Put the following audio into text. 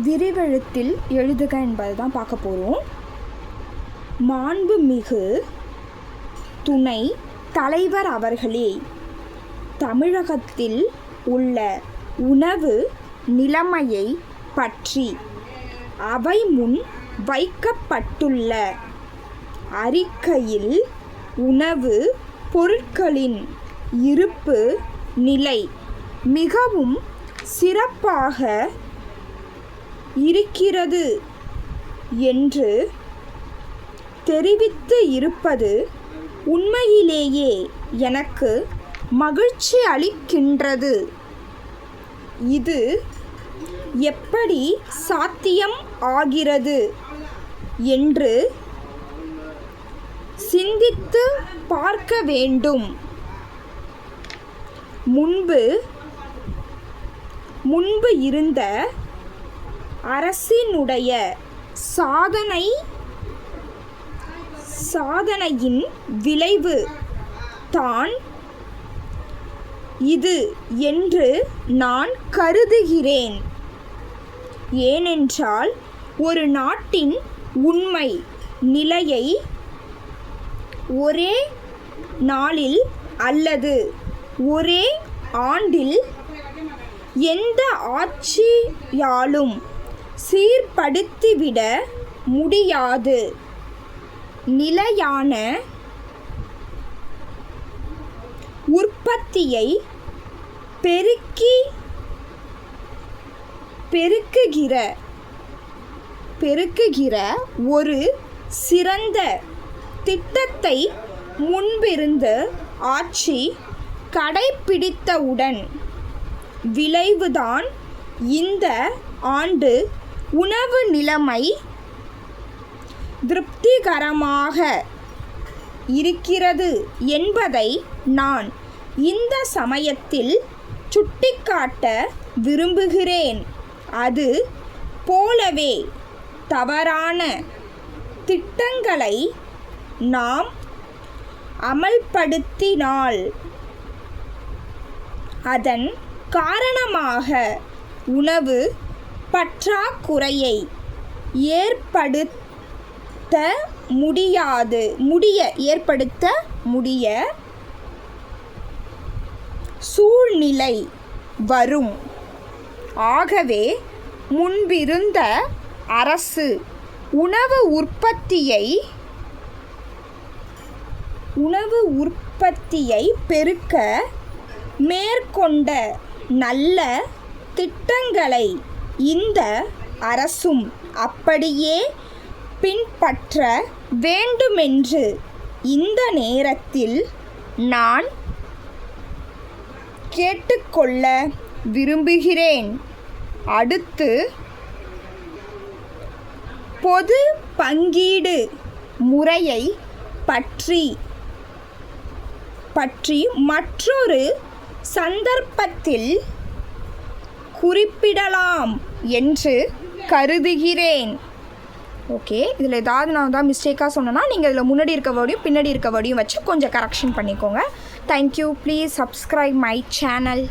விரிவெழுத்தில் எழுதுக என்பதை தான் பார்க்க போகிறோம். மாண்புமிகு துணை தலைவர் அவர்களே, தமிழகத்தில் உள்ள உணவு நிலைமையை பற்றி அவை முன் வைக்கப்பட்டுள்ள அறிக்கையில் உணவு பொருட்களின் இருப்பு நிலை மிகவும் சிறப்பாக இருக்கிறது என்று தெரிவித்து இருப்பது உண்மையிலேயே எனக்கு மகிழ்ச்சி அளிக்கின்றது. இது எப்படி சாத்தியம் ஆகிறது என்று சிந்தித்து பார்க்க வேண்டும். முன்பு இருந்த அரசினுடைய சாதனையின் விளைவு தான் இது என்று நான் கருதுகிறேன். ஏனென்றால் ஒரு நாட்டின் உண்மை நிலையை ஒரே நாளில் அல்லது ஒரே ஆண்டில் எந்த ஆட்சியாலும் சீர்படுத்திவிட முடியாது. நிலையான உற்பத்தியை பெருக்குகிற ஒரு சிறந்த திட்டத்தை முன்பிருந்த ஆட்சி கடைப்பிடித்தவுடன் விளைவுதான் இந்த ஆண்டு உணவு நிலைமை திருப்திகரமாக இருக்கிறது என்பதை நான் இந்த சமயத்தில் சுட்டிக்காட்ட விரும்புகிறேன். அது போலவே தவறான திட்டங்களை நாம் அமல்படுத்தினால் அதன் காரணமாக உணவு பற்றாக்குறையை ஏற்படுத்த முடிய சூழ்நிலை வரும். ஆகவே முன்பிருந்த அரசு உணவு உற்பத்தியை பெருக்க மேற்கொண்ட நல்ல திட்டங்களை இந்த அரசும் அப்படியே பின்பற்ற வேண்டுமென்று இந்த நேரத்தில் நான் கேட்டுக்கொள்ள விரும்புகிறேன். அடுத்து, பொது பங்கீடு முறையை பற்றி மற்றொரு சந்தர்ப்பத்தில் குறிப்பிடலாம் என்று கருதுகிறேன். ஓகே, இதில் ஏதாவது நான் தான் மிஸ்டேக்காக சொன்னேன்னா நீங்கள் இதில் முன்னாடி இருக்க வேர்டையும் பின்னாடி இருக்க வேர்டையும் வச்சு கொஞ்சம் கரெக்ஷன் பண்ணிக்கோங்க. Thank you. Please subscribe my channel.